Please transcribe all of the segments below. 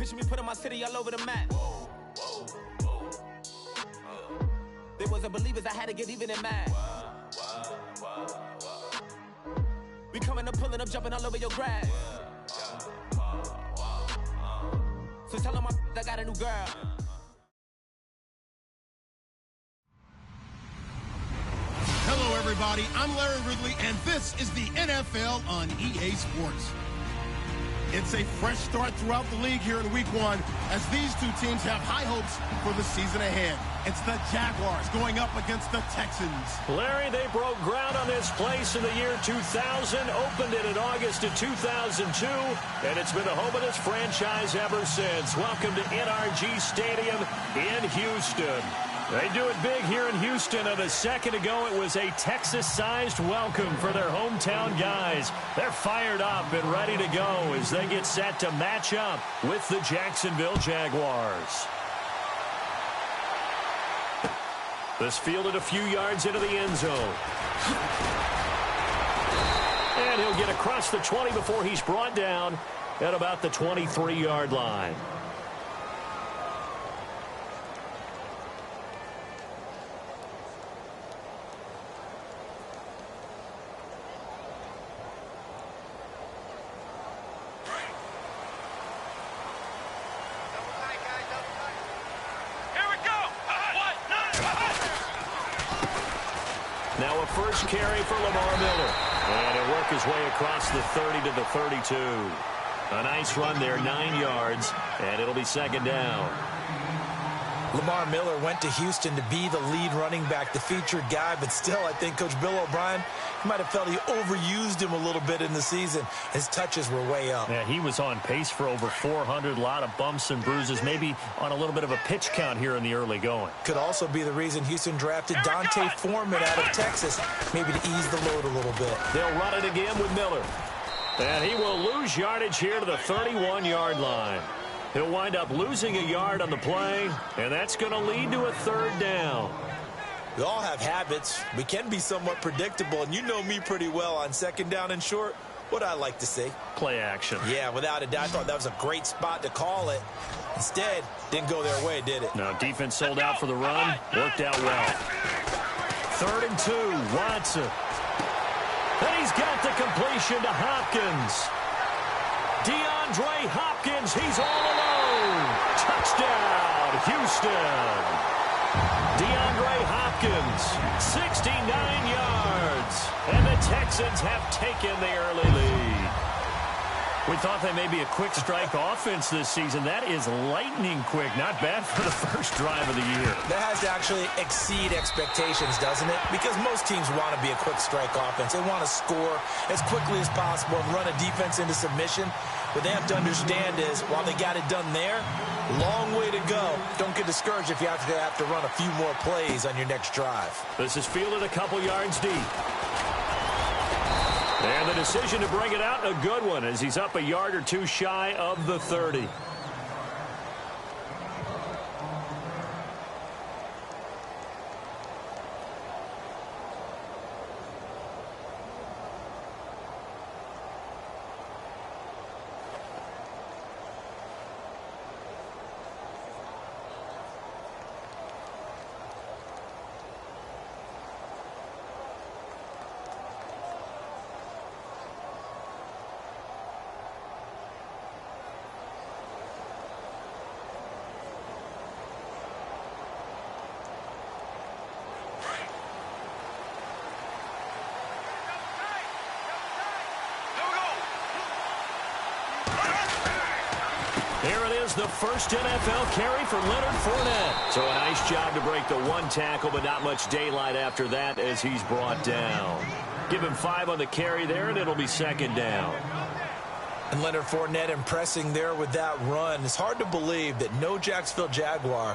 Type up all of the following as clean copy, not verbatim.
Picture me putting my city all over the map. They wasn't believers, I had to get even and mad. We coming up, pulling up, jumping all over your grass. So tell them I got a new girl. Hello, everybody. I'm Larry Ridley, and this is the NFL on EA Sports. It's a fresh start throughout the league here in Week 1 as these two teams have high hopes for the season ahead. It's the Jaguars going up against the Texans. Larry, they broke ground on this place in the year 2000, opened it in August of 2002, and it's been the home of this franchise ever since. Welcome to NRG Stadium in Houston. They do it big here in Houston, and a second ago it was a Texas-sized welcome for their hometown guys. They're fired up and ready to go as they get set to match up with the Jacksonville Jaguars. This fielded a few yards into the end zone. And he'll get across the 20 before he's brought down at about the 23-yard line. Now a first carry for Lamar Miller. And he'll work his way across the 30 to the 32. A nice run there, 9 yards, and it'll be second down. Lamar Miller went to Houston to be the lead running back, the featured guy, but still I think Coach Bill O'Brien might have felt he overused him a little bit in the season. His touches were way up. Yeah, he was on pace for over 400, a lot of bumps and bruises, maybe on a little bit of a pitch count here in the early going. Could also be the reason Houston drafted Dante Foreman out of Texas, maybe to ease the load a little bit. They'll run it again with Miller. And he will lose yardage here to the 31-yard line. He'll wind up losing a yard on the play, and that's going to lead to a third down. We all have habits. We can be somewhat predictable, and you know me pretty well on second down and short. What I like to see. Play action. Yeah, without a doubt. I thought that was a great spot to call it. Instead, didn't go their way, did it? No, defense sold out for the run. Worked out well. 3rd and 2, Watson. And he's got the completion to Hopkins. DeAndre Hopkins, he's all alone. Touchdown, Houston. DeAndre Hopkins, 69 yards. And the Texans have taken the early lead. We thought they may be a quick strike offense this season. That is lightning quick. Not bad for the first drive of the year. That has to actually exceed expectations, doesn't it? Because most teams want to be a quick strike offense. They want to score as quickly as possible and run a defense into submission. What they have to understand is, while they got it done there, long way to go. Don't get discouraged if you have to run a few more plays on your next drive. This is fielded a couple yards deep. And the decision to bring it out, a good one, as he's up a yard or two shy of the 30. Here it is, the first NFL carry for Leonard Fournette. So a nice job to break the one tackle, but not much daylight after that as he's brought down. Give him 5 on the carry there, and it'll be second down. And Leonard Fournette impressing there with that run. It's hard to believe that no Jacksonville Jaguar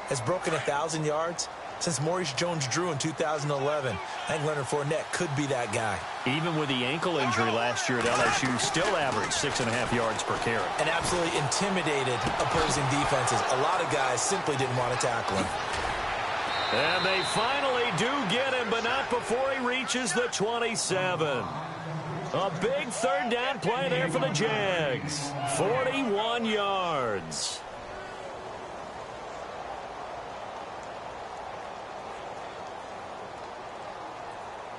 has broken 1,000 yards since Maurice Jones-Drew in 2011. I think Leonard Fournette could be that guy. Even with the ankle injury last year at LSU, still averaged 6.5 yards per carry. And absolutely intimidated opposing defenses. A lot of guys simply didn't want to tackle him. And they finally do get him, but not before he reaches the 27. A big third down play there for the Jags. 41 yards.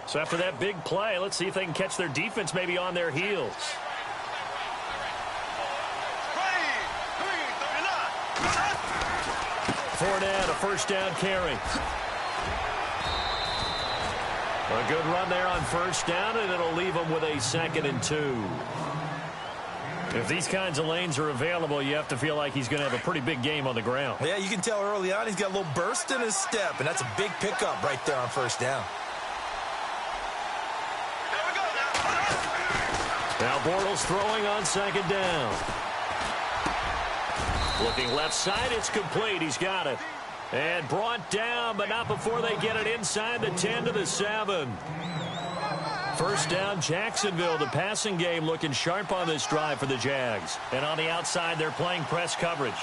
So after that big play, let's see if they can catch their defense maybe on their heels. Fournette, a first down carry. A good run there on first down, and it'll leave them with a 2nd and 2. If these kinds of lanes are available, you have to feel like he's going to have a pretty big game on the ground. Yeah, you can tell early on he's got a little burst in his step, and that's a big pickup right there on first down. Now Bortles throwing on 2nd down. Looking left side, it's complete. He's got it. And brought down, but not before they get it inside the 10 to the 7. First down, Jacksonville. The passing game looking sharp on this drive for the Jags. And on the outside, they're playing press coverage.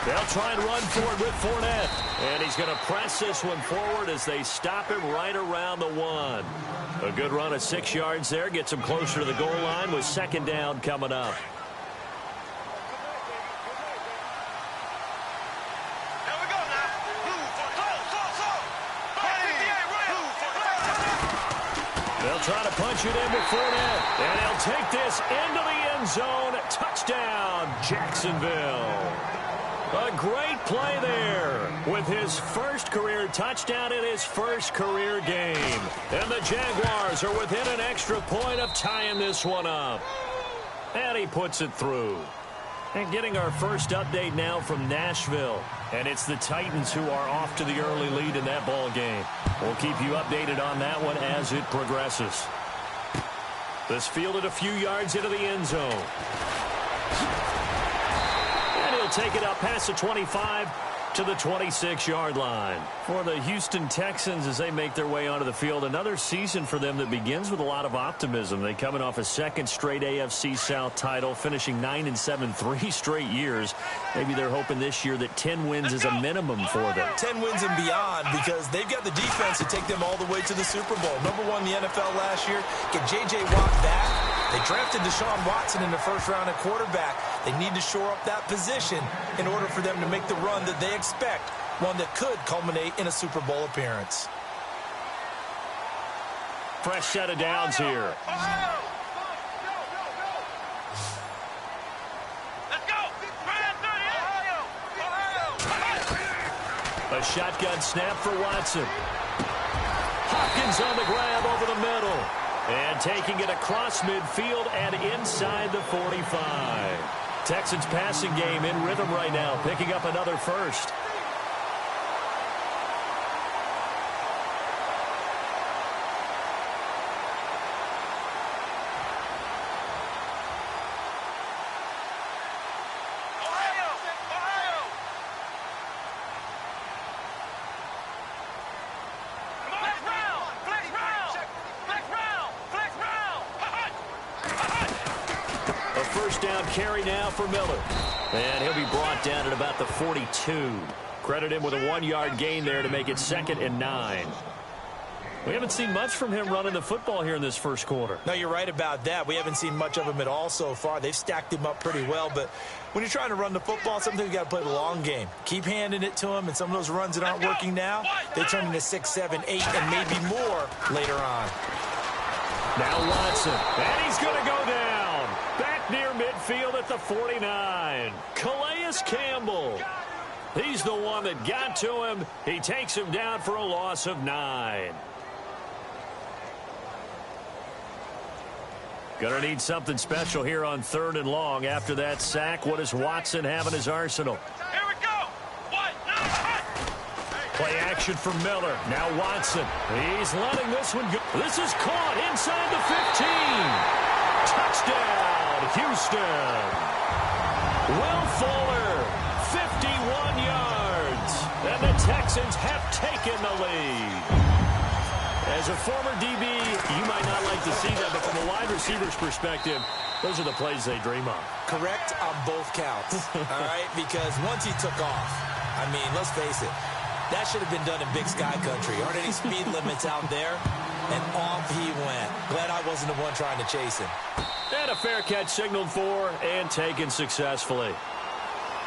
They'll try and run forward with Fournette. And he's going to press this one forward as they stop him right around the 1. A good run of 6 yards there. Gets him closer to the goal line with 2nd down coming up. They'll try to punch it in with Fournette. And he'll take this into the end zone. Touchdown, Jacksonville. A great play there with his first career touchdown in his first career game. And the Jaguars are within an extra point of tying this one up. And he puts it through. And getting our first update now from Nashville. And it's the Titans who are off to the early lead in that ball game. We'll keep you updated on that one as it progresses. This fielded a few yards into the end zone. And he'll take it up past the 25 to the 26-yard line. For the Houston Texans as they make their way onto the field, another season for them that begins with a lot of optimism. They coming off a 2nd straight AFC South title, finishing 9-7 3 straight years. Maybe they're hoping this year that 10 wins is a minimum for them. 10 wins and beyond, because they've got the defense to take them all the way to the Super Bowl. Number 1 in the NFL last year. Get J.J. Watt back. They drafted Deshaun Watson in the first round at quarterback. They need to shore up that position in order for them to make the run that they expect, one that could culminate in a Super Bowl appearance. Fresh set of downs here. A shotgun snap for Watson. Hopkins on the grab over the middle. And taking it across midfield and inside the 45. Texans passing game in rhythm right now, picking up another first. Down carry now for Miller. And he'll be brought down at about the 42. Credit him with a 1-yard gain there to make it 2nd and 9. We haven't seen much from him running the football here in this first quarter. No, you're right about that. We haven't seen much of him at all so far. They've stacked him up pretty well. But when you're trying to run the football, sometimes you got to play the long game. Keep handing it to him, and some of those runs that aren't working now, they turn into 6, 7, 8, and maybe more later on. Now Watson, and he's going to go down. Back near midfield at the 49. Calais Campbell. He's the one that got to him. He takes him down for a loss of 9. Gonna need something special here on 3rd and long. After that sack, what does Watson have in his arsenal? Here we go. Play action for Miller. Now Watson. He's letting this one go. This is caught inside the 15. Touchdown, Houston. Will Fuller, 51 yards. And the Texans have taken the lead. As a former DB, you might not like to see that, but from a wide receiver's perspective, those are the plays they dream of. Correct on both counts, all right? Because once he took off, I mean, let's face it, That should have been done in Big Sky Country. Aren't any speed limits out there? And off he went. Glad I wasn't the one trying to chase him. And a fair catch signaled for and taken successfully.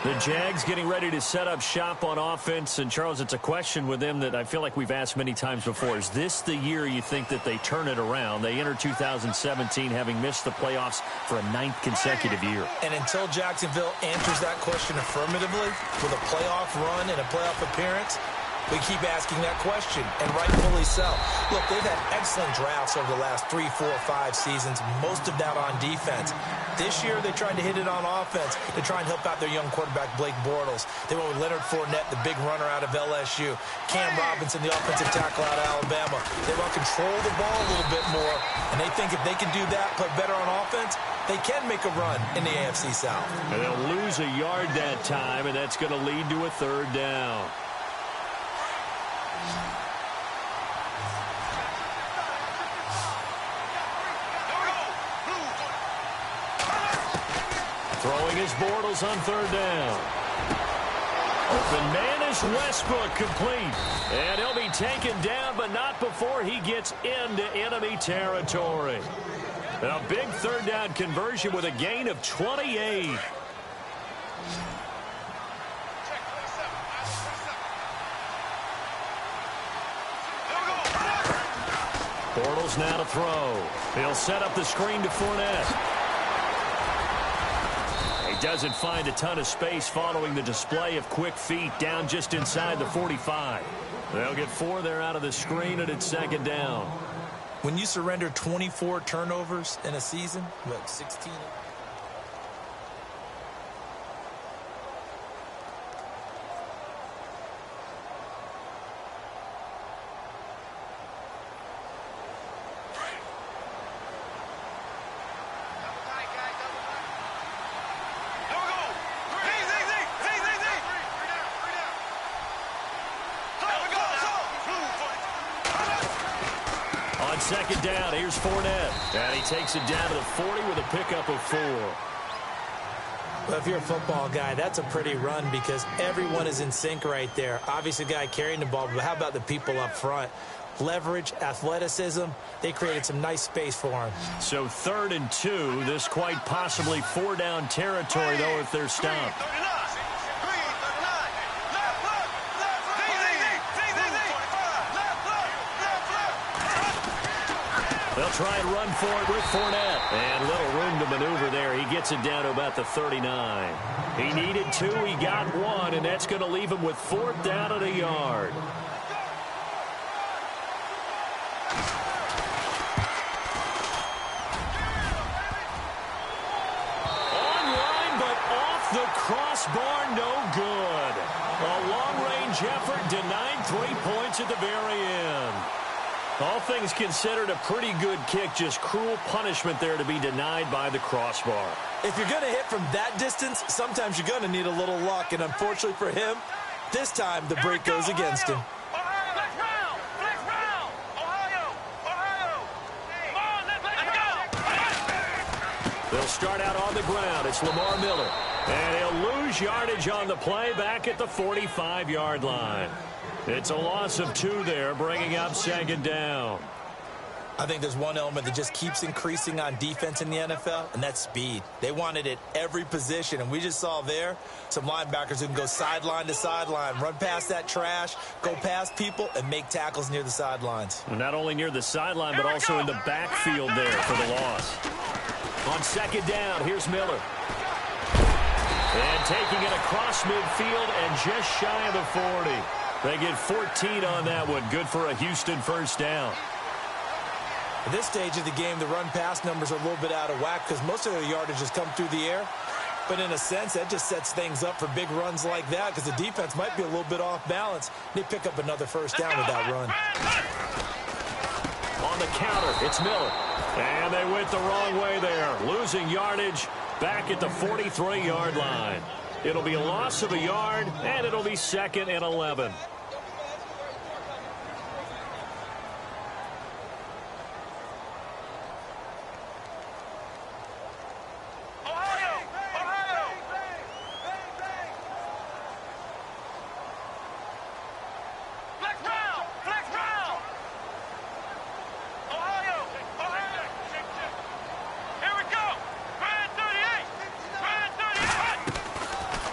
The Jags getting ready to set up shop on offense. And, Charles, it's a question with them that I feel like we've asked many times before. Is this the year you think that they turn it around? They enter 2017 having missed the playoffs for a 9th consecutive year. And until Jacksonville answers that question affirmatively with a playoff run and a playoff appearance, we keep asking that question, and rightfully so. Look, they've had excellent drafts over the last 3, 4, 5 seasons, most of that on defense. This year, they tried to hit it on offense. They try and help out their young quarterback, Blake Bortles. They went with Leonard Fournette, the big runner out of LSU. Cam Robinson, the offensive tackle out of Alabama. They want to control the ball a little bit more, and they think if they can do that, play better on offense, they can make a run in the AFC South. And they'll lose a yard that time, and that's going to lead to a 3rd down. Throwing his Bortles on 3rd down. Open man is Westbrook, complete. And he'll be taken down, but not before he gets into enemy territory. A big 3rd down conversion with a gain of 28. Bortles now to throw. He'll set up the screen to Fournette. He doesn't find a ton of space following the display of quick feet down just inside the 45. They'll get 4 there out of the screen, and it's 2nd down. When you surrender 24 turnovers in a season, 16... On 2nd down, here's Fournette. And he takes it down to the 40 with a pickup of 4. Well, if you're a football guy, that's a pretty run because everyone is in sync right there. Obviously, the guy carrying the ball, but how about the people up front? Leverage, athleticism, they created some nice space for him. So 3rd and 2, this quite possibly 4-down territory, though, if they're stopped. They'll try and run for it with Fournette. And little room to maneuver there. He gets it down to about the 39. He needed 2. He got 1, and that's going to leave him with 4th down at a yard. Online, but off the crossbar, no good. A long-range effort denied 3 points at the very end. All things considered, a pretty good kick, just cruel punishment there to be denied by the crossbar. If you're going to hit from that distance, sometimes you're going to need a little luck, and unfortunately for him, this time the break goes against him. They'll start out on the ground. It's Lamar Miller. And he'll lose yardage on the play back at the 45-yard line. It's a loss of 2 there, bringing up 2nd down. I think there's one element that just keeps increasing on defense in the NFL, and that's speed. They want it at every position, and we just saw there some linebackers who can go sideline to sideline, run past that trash, go past people, and make tackles near the sidelines. Not only near the sideline, but also in the backfield there for the loss. On 2nd down, here's Miller. And taking it across midfield and just shy of the 40. They get 14 on that one. Good for a Houston 1st down. At this stage of the game, the run-pass numbers are a little bit out of whack because most of their yardage has come through the air. But in a sense, that just sets things up for big runs like that because the defense might be a little bit off balance. They pick up another 1st down with that run. On the counter, it's Miller. And they went the wrong way there. Losing yardage back at the 43-yard line. It'll be a loss of a yard, and it'll be 2nd and 11.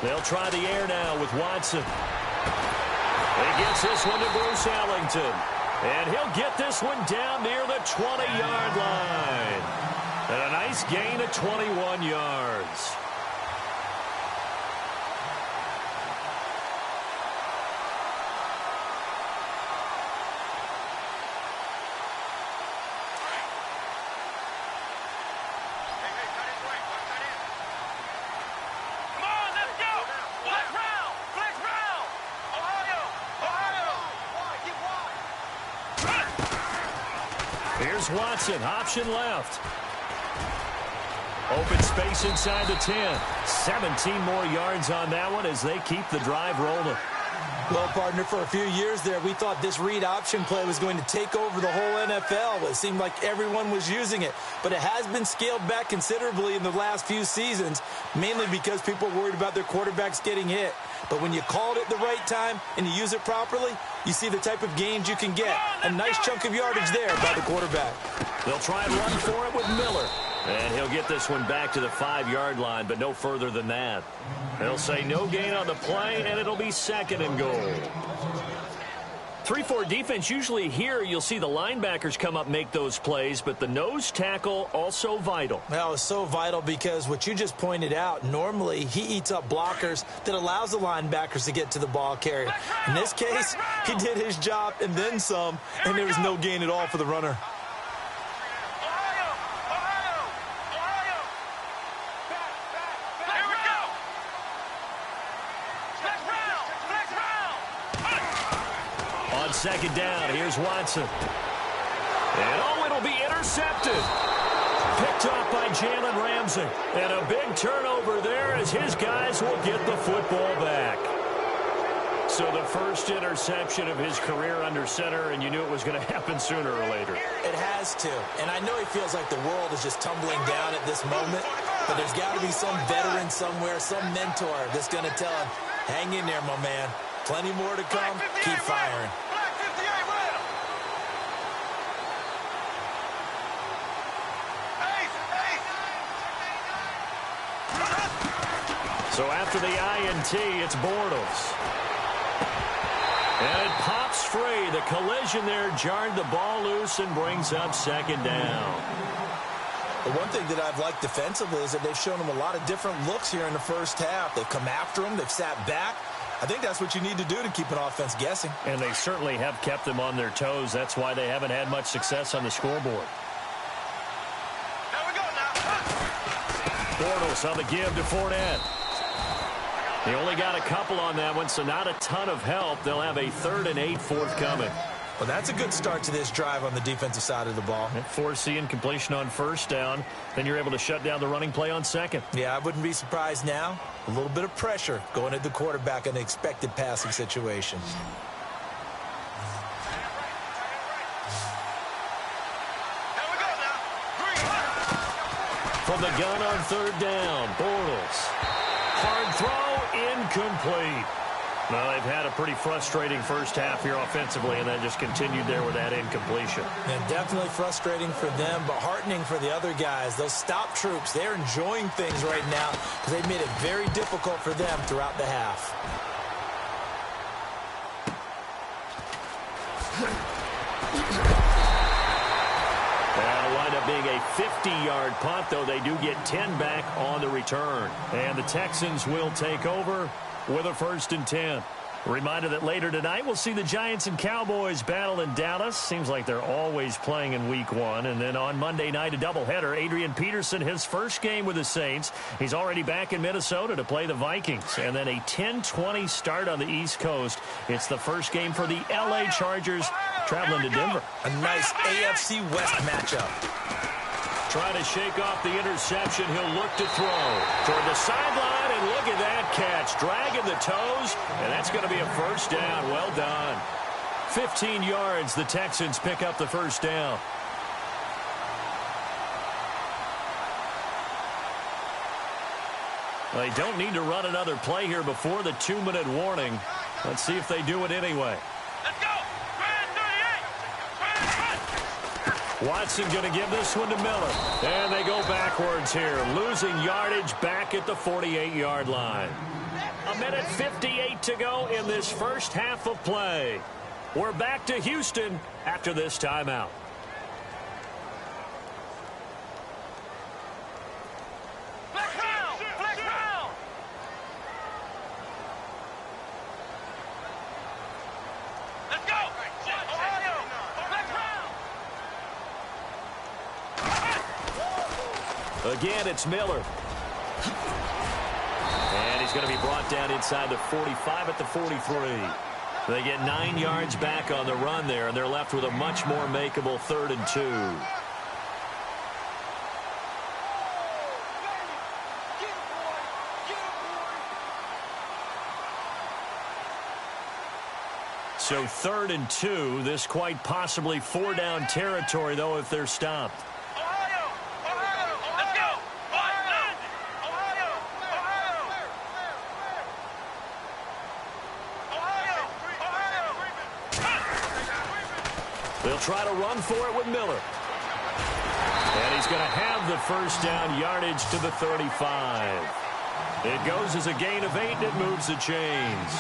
They'll try the air now with Watson. He gets this one to Bruce Ellington. And he'll get this one down near the 20-yard line. And a nice gain of 21 yards. Here's Watson, option left. Open space inside the 10. 17 more yards on that one as they keep the drive rolling. Well, partner, for a few years there, we thought this read option play was going to take over the whole NFL. It seemed like everyone was using it, but it has been scaled back considerably in the last few seasons, mainly because people are worried about their quarterbacks getting hit. But when you call it at the right time and you use it properly, you see the type of gains you can get. A nice chunk of yardage there by the quarterback. They'll try and run for it with Miller. And he'll get this one back to the 5-yard line, but no further than that. They'll say no gain on the play, and it'll be 2nd and goal. 3-4 defense, usually here you'll see the linebackers come up make those plays, but the nose tackle also vital. Well, it's so vital because what you just pointed out, normally he eats up blockers that allows the linebackers to get to the ball carrier. In this case, he did his job and then some, and there was no gain at all for the runner. Second down, here's Watson. And oh, it'll be intercepted. Picked off by Jalen Ramsey. And a big turnover there as his guys will get the football back. So the first interception of his career under center, and you knew it was going to happen sooner or later. It has to. And I know he feels like the world is just tumbling down at this moment, but there's got to be some veteran somewhere, some mentor that's going to tell him, hang in there, my man. Plenty more to come. Keep firing. So after the INT, it's Bortles. And it pops free. The collision there jarred the ball loose and brings up 2nd down. The one thing that I've liked defensively is that they've shown him a lot of different looks here in the first half. They've come after him. They've sat back. I think that's what you need to do to keep an offense guessing. And they certainly have kept them on their toes. That's why they haven't had much success on the scoreboard. There we go now. Bortles on the give to Fournette. He only got a couple on that one, so not a ton of help. They'll have a 3rd and 8 forthcoming. Well, that's a good start to this drive on the defensive side of the ball. Forcing completion on 1st down. Then you're able to shut down the running play on 2nd. Yeah, I wouldn't be surprised now. A little bit of pressure going at the quarterback in an expected passing situation. From the gun on 3rd down, Bortles. Hard throw, incomplete. Well, they've had a pretty frustrating first half here offensively, and that just continued there with that incompletion. And definitely frustrating for them, but heartening for the other guys. Those stop troops, they're enjoying things right now because they've made it very difficult for them throughout the half. That'll wind up being a 50-yard punt, though they do get 10 back on the return. And the Texans will take over with a 1st and 10. A reminder that later tonight we'll see the Giants and Cowboys battle in Dallas. Seems like they're always playing in week 1. And then on Monday night, a doubleheader. Adrian Peterson, his first game with the Saints. He's already back in Minnesota to play the Vikings. And then a 10-20 start on the East Coast. It's the first game for the L.A. Chargers traveling to Denver. A nice AFC West matchup. Trying to shake off the interception. He'll look to throw toward the sideline, and look at that catch. Dragging the toes, and that's going to be a 1st down. Well done. 15 yards. The Texans pick up the 1st down. They don't need to run another play here before the 2-minute warning. Let's see if they do it anyway. Let's go. Watson going to give this one to Miller. And they go backwards here, losing yardage back at the 48-yard line. 1:58 to go in this first half of play. We're back to Houston after this timeout. Again, it's Miller. And he's going to be brought down inside the 45 at the 43. They get 9 yards back on the run there, and they're left with a much more makeable 3rd and 2. So 3rd and 2, this quite possibly 4-down territory, though, if they're stopped. They'll try to run for it with Miller. And he's going to have the first down yardage to the 35. It goes as a gain of 8, and it moves the chains.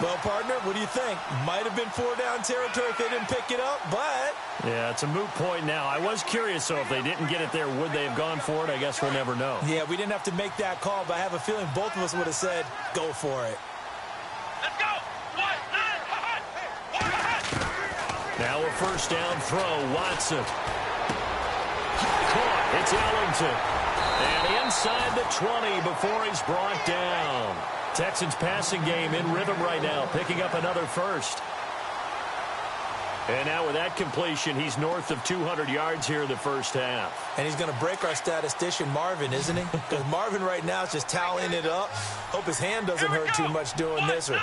Well, partner, what do you think? Might have been 4-down territory if they didn't pick it up, but... Yeah, it's a moot point now. I was curious, so if they didn't get it there, would they have gone for it? I guess we'll never know. Yeah, we didn't have to make that call, but I have a feeling both of us would have said, go for it. Let's go! Now a first down throw, Watson. Caught, it's Ellington. And inside the 20 before he's brought down. Texans passing game in rhythm right now, picking up another first. And now with that completion, he's north of 200 yards here in the first half. And he's going to break our statistician, Marvin, isn't he? Because Marvin right now is just tallying it up. Hope his hand doesn't hurt too much doing this or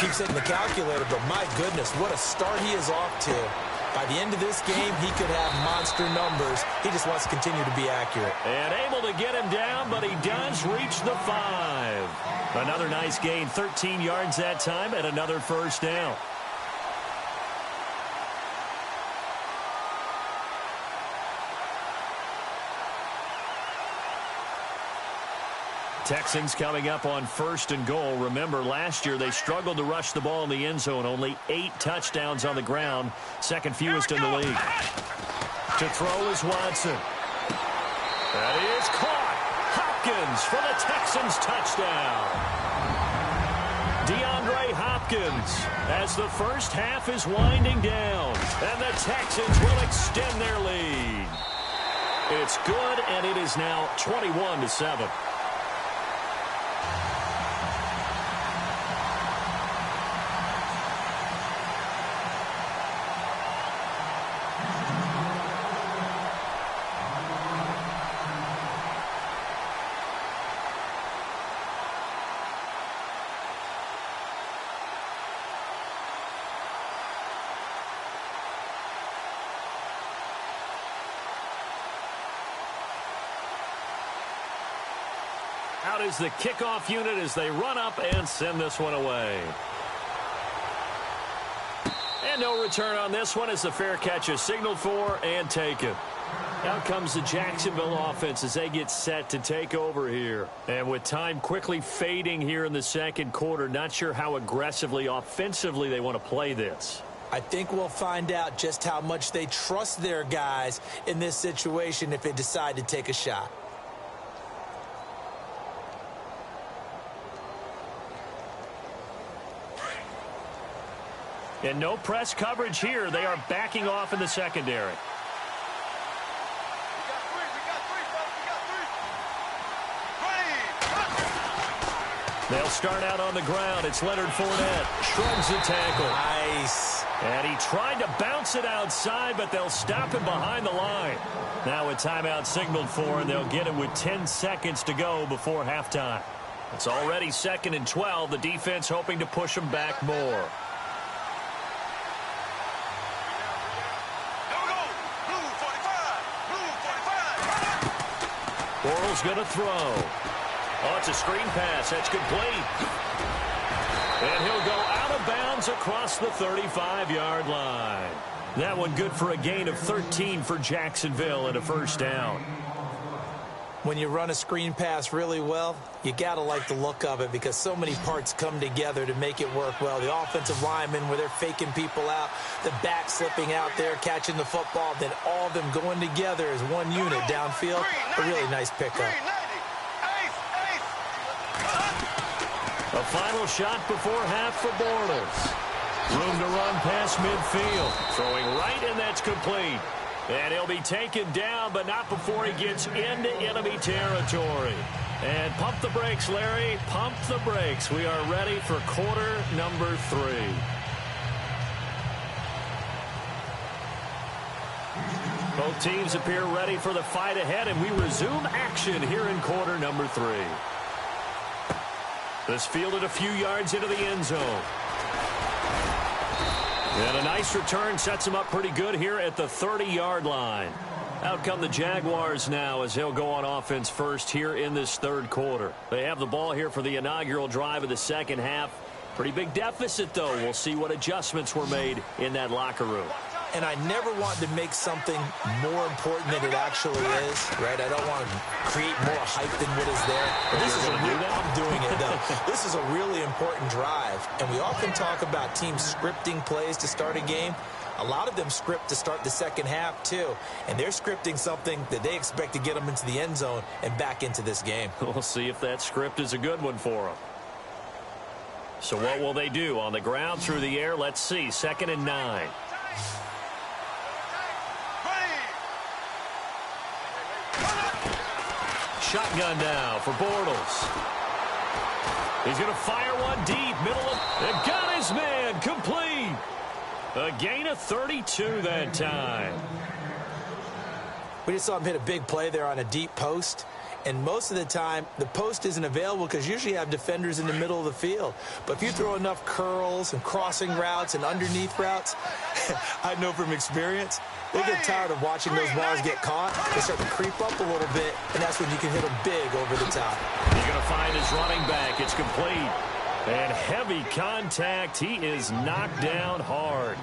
keeps hitting the calculator. But my goodness, what a start he is off to. By the end of this game, he could have monster numbers. He just wants to continue to be accurate. And able to get him down, but he does reach the 5. Another nice gain, 13 yards that time, and another first down. Texans coming up on 1st and goal. Remember, last year they struggled to rush the ball in the end zone. Only 8 touchdowns on the ground, second fewest in the league. To throw is Watson. That is caught. Hopkins for the Texans touchdown. DeAndre Hopkins as the first half is winding down. And the Texans will extend their lead. It's good, and it is now 21-7. Out is the kickoff unit as they run up and send this one away. And no return on this one as the fair catch is signaled for and taken. Out comes the Jacksonville offense as they get set to take over here. And with time quickly fading here in the second quarter, not sure how aggressively, offensively they want to play this. I think we'll find out just how much they trust their guys in this situation if they decide to take a shot. And no press coverage here. They are backing off in the secondary. They'll start out on the ground. It's Leonard Fournette. Shrugs the tackle. Nice. And he tried to bounce it outside, but they'll stop him behind the line. Now a timeout signaled for, and they'll get it with 10 seconds to go before halftime. It's already 2nd and 12. The defense hoping to push them back more. Bortles going to throw. Oh, it's a screen pass. That's complete. And he'll go out of bounds across the 35-yard line. That one good for a gain of 13 for Jacksonville and a first down. When you run a screen pass really well, you got to like the look of it because so many parts come together to make it work well. The offensive linemen where they're faking people out, the back slipping out there, catching the football, then all of them going together as one unit downfield. A really nice pickup. A final shot before half for Bortles. Room to run past midfield. Throwing right, and that's complete. And he'll be taken down, but not before he gets into enemy territory. And pump the brakes, Larry. Pump the brakes. We are ready for quarter number 3. Both teams appear ready for the fight ahead, and we resume action here in quarter number 3. This fielded a few yards into the end zone. And a nice return sets him up pretty good here at the 30-yard line. Out come the Jaguars now as they'll go on offense first here in this third quarter. They have the ball here for the inaugural drive of the second half. Pretty big deficit, though. We'll see what adjustments were made in that locker room. And I never want to make something more important than it actually is, right? I don't want to create more hype than what is there. But this is I'm doing it, though. This is a really important drive. And we often talk about teams scripting plays to start a game. A lot of them script to start the second half, too. And they're scripting something that they expect to get them into the end zone and back into this game. We'll see if that script is a good one for them. So what will they do? On the ground, through the air, let's see. 2nd and 9. Shotgun now for Bortles. He's going to fire one deep, middle of, and got his man, complete. A gain of 32 that time. We just saw him hit a big play there on a deep post. And most of the time, the post isn't available because usually you have defenders in the middle of the field. But if you throw enough curls and crossing routes and underneath routes, I know from experience, they get tired of watching those balls get caught. They start to creep up a little bit, and that's when you can hit them big over the top. He's going to find his running back. It's complete. And heavy contact. He is knocked down hard.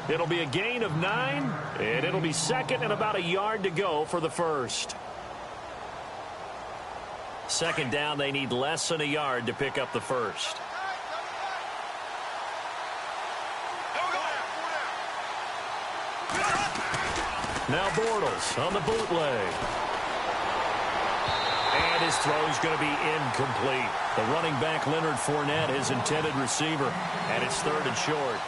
It'll be a gain of 9, and it'll be 2nd and about a yard to go for the first. 2nd down, they need less than a yard to pick up the first. Now Bortles on the bootleg. And his throw's going to be incomplete. The running back, Leonard Fournette, his intended receiver, and it's 3rd and short.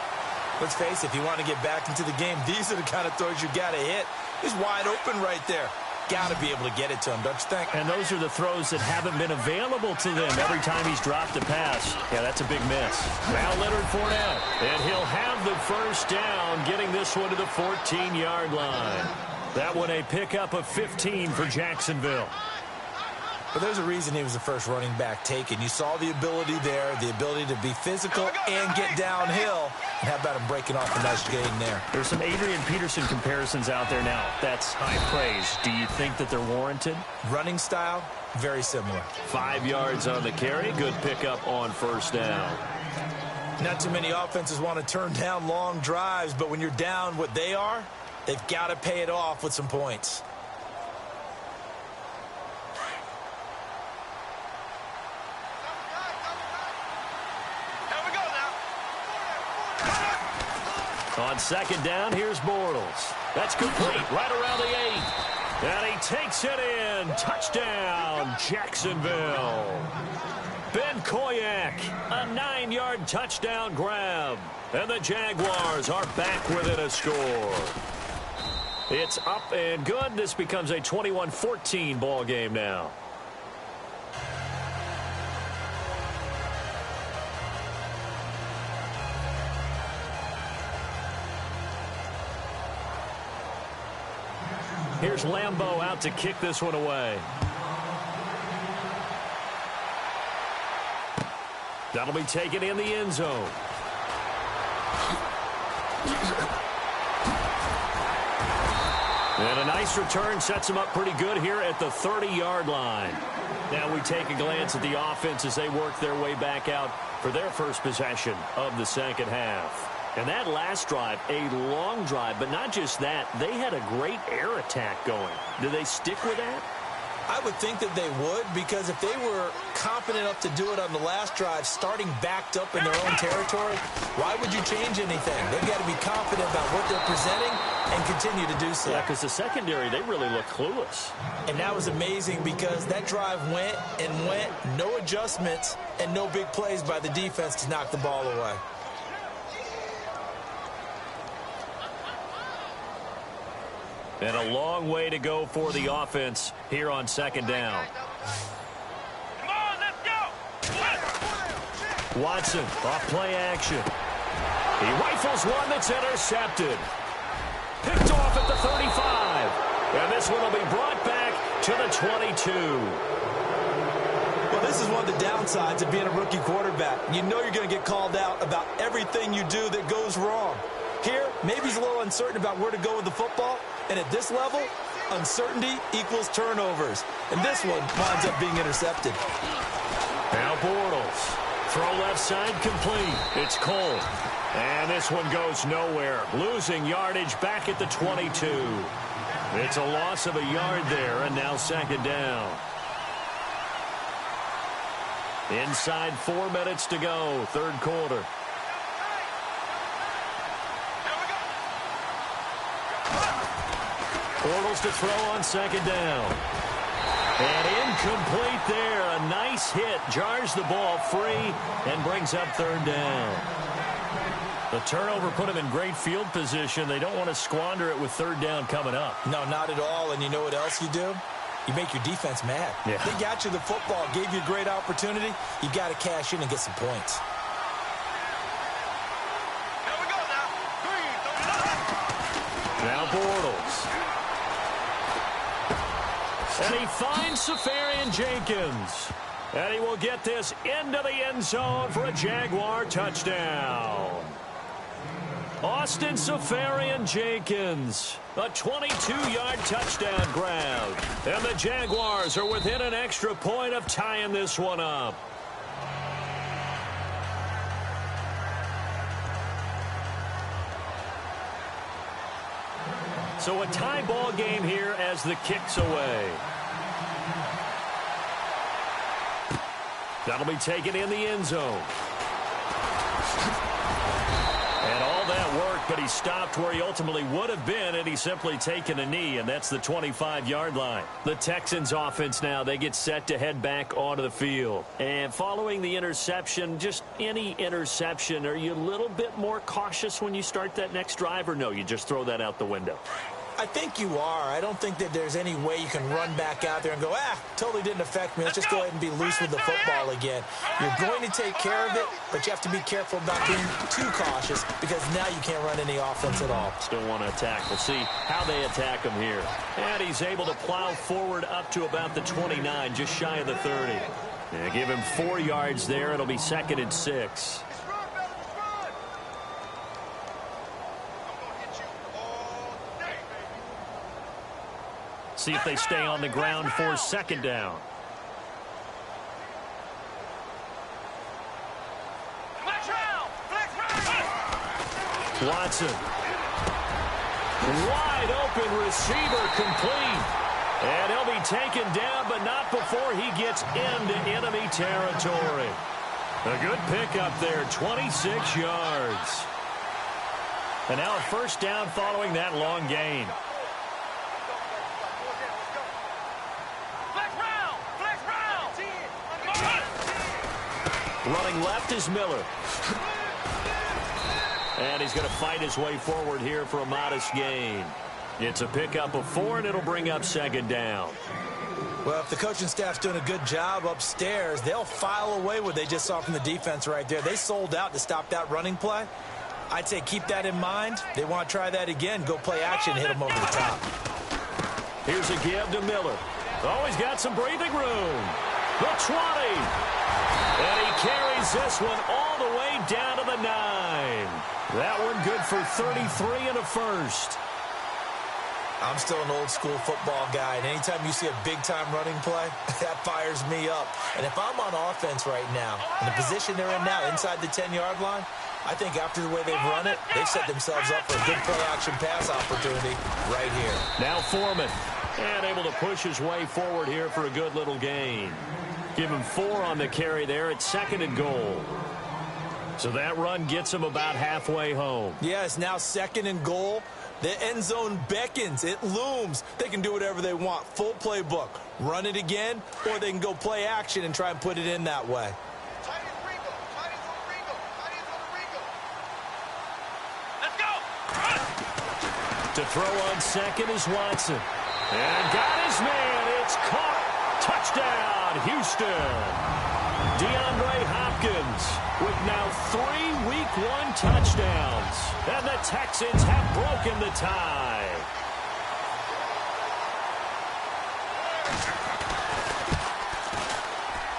Let's face it, if you want to get back into the game, these are the kind of throws you got to hit. He's wide open right there. Got to be able to get it to him, don't you think? And those are the throws that haven't been available to them every time he's dropped a pass. Yeah, that's a big miss. Now Leonard Fournette, and he'll have the first down, getting this one to the 14-yard line. That one a pickup of 15 for Jacksonville. But there's a reason he was the first running back taken. You saw the ability there, the ability to be physical and get downhill. And how about him breaking off a nice gain there? There's some Adrian Peterson comparisons out there now. That's high praise. Do you think that they're warranted? Running style, very similar. 5 yards on the carry. Good pickup on first down. Not too many offenses want to turn down long drives, but when you're down what they are, they've got to pay it off with some points. On 2nd down, here's Bortles. That's complete right around the 8. And he takes it in. Touchdown, Jacksonville. Ben Koyak, a 9-yard touchdown grab. And the Jaguars are back within a score. It's up and good. This becomes a 21-14 ball game now. Here's Lambeau out to kick this one away. That'll be taken in the end zone. And a nice return sets him up pretty good here at the 30-yard line. Now we take a glance at the offense as they work their way back out for their first possession of the second half. And that last drive, a long drive, but not just that, they had a great air attack going. Do they stick with that? I would think that they would, because if they were confident enough to do it on the last drive, starting backed up in their own territory, why would you change anything? They've got to be confident about what they're presenting and continue to do so. Yeah, because the secondary, they really look clueless. And that was amazing because that drive went and went, no adjustments, and no big plays by the defense to knock the ball away. And a long way to go for the offense here on second down. Come on, let's go. Watson, off play action. He rifles one that's intercepted. Picked off at the 35. And this one will be brought back to the 22. Well, this is one of the downsides of being a rookie quarterback. You know you're going to get called out about everything you do that goes wrong. Here, maybe he's a little uncertain about where to go with the football. And at this level, uncertainty equals turnovers. And this one winds up being intercepted. Now Bortles. Throw left side complete. It's Cole. And this one goes nowhere. Losing yardage back at the 22. It's a loss of a yard there, and now second down. Inside 4 minutes to go, third quarter. Bortles to throw on second down. And incomplete there. A nice hit. Jars the ball free and brings up third down. The turnover put him in great field position. They don't want to squander it with third down coming up. No, not at all. And you know what else you do? You make your defense mad. Yeah. They got you the football, gave you a great opportunity. You got to cash in and get some points. Here we go now. Now Bortles. And he finds Safarian Jenkins. And he will get this into the end zone for a Jaguar touchdown. Austin Safarian Jenkins, a 22-yard touchdown grab. And the Jaguars are within an extra point of tying this one up. So a tie ball game here as the kick's away. That'll be taken in the end zone. And all that work, but he stopped where he ultimately would have been, and he's simply taken a knee, and that's the 25-yard line. The Texans offense now, they get set to head back onto the field. And following the interception, just any interception, are you a little bit more cautious when you start that next drive, or no, you just throw that out the window? I think you are. I don't think that there's any way you can run back out there and go, totally didn't affect me. Let's just go ahead and be loose with the football again. You're going to take care of it, but you have to be careful about being too cautious because now you can't run any offense at all. Still want to attack. We'll see how they attack him here. And he's able to plow forward up to about the 29, just shy of the 30. Yeah, give him 4 yards there. It'll be 2nd and 6. See if they stay on the ground for second down. Watson. Wide open receiver complete. And he'll be taken down, but not before he gets into enemy territory. A good pickup there, 26 yards. And now a first down following that long gain. Running left is Miller. And he's going to fight his way forward here for a modest gain. It's a pickup of 4, and it'll bring up second down. Well, if the coaching staff's doing a good job upstairs, they'll file away what they just saw from the defense right there. They sold out to stop that running play. I'd say keep that in mind. They want to try that again. Go play action, hit them over the top. Here's a give to Miller. Oh, he's got some breathing room. The 20. And he carries this one all the way down to the 9. That one good for 33 and a first. I'm still an old-school football guy, and anytime you see a big-time running play, that fires me up. And if I'm on offense right now, in the position they're in now, inside the 10-yard line, I think after the way they've run it, they've set themselves up for a good play-action pass opportunity right here. Now Foreman, and able to push his way forward here for a good little gain. Give him 4 on the carry there at 2nd and goal. So that run gets him about halfway home. Yeah, it's now 2nd and goal. The end zone beckons. It looms. They can do whatever they want. Full playbook. Run it again, or they can go play action and try and put it in that way. Let's go. To throw on 2nd is Watson. And got his man. It's caught. Touchdown, Houston. DeAndre Hopkins with now 3 Week 1 touchdowns. And the Texans have broken the tie.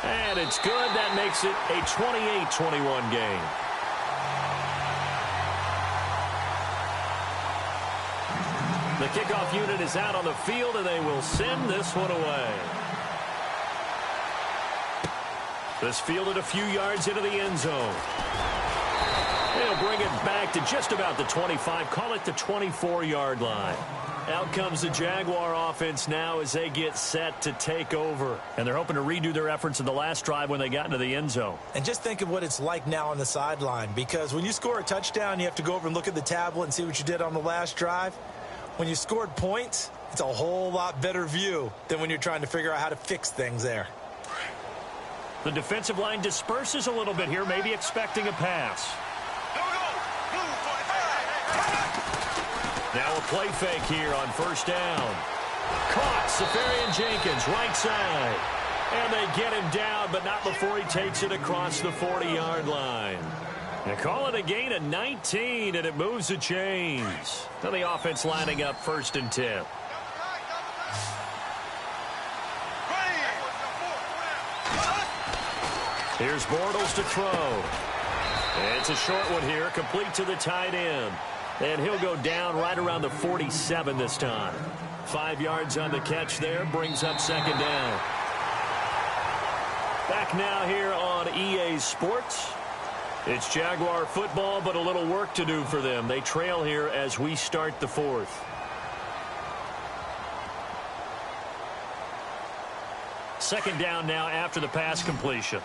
And it's good. That makes it a 28-21 game. The kickoff unit is out on the field, and they will send this one away. This fielded a few yards into the end zone. They'll bring it back to just about the 25, call it the 24-yard line. Out comes the Jaguar offense now as they get set to take over. And they're hoping to redo their efforts in the last drive when they got into the end zone. And just think of what it's like now on the sideline, because when you score a touchdown, you have to go over and look at the tablet and see what you did on the last drive. When you scored points, it's a whole lot better view than when you're trying to figure out how to fix things there. The defensive line disperses a little bit here, maybe expecting a pass. Now a play fake here on 1st down. Caught, Safarian Jenkins, right side. And they get him down, but not before he takes it across the 40-yard line. They call it a gain of 19, and it moves the chains. Now the offense lining up 1st and 10. Here's Bortles to throw. It's a short one here, complete to the tight end. And he'll go down right around the 47 this time. 5 yards on the catch there, brings up 2nd down. Back now here on EA Sports. It's Jaguar football, but a little work to do for them. They trail here as we start the 4th. Second down now after the pass completion.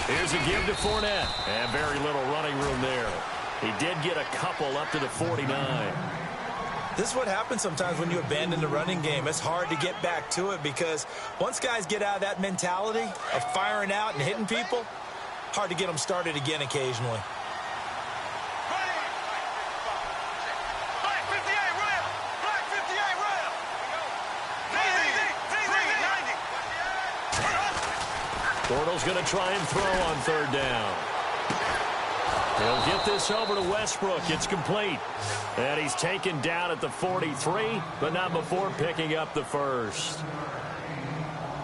Here's a give to Fournette. And very little running room there. He did get a couple up to the 49. This is what happens sometimes when you abandon the running game. It's hard to get back to it because once guys get out of that mentality of firing out and hitting people, hard to get them started again occasionally. Bortles going to try and throw on 3rd down. He'll get this over to Westbrook. It's complete. And he's taken down at the 43, but not before picking up the 1st.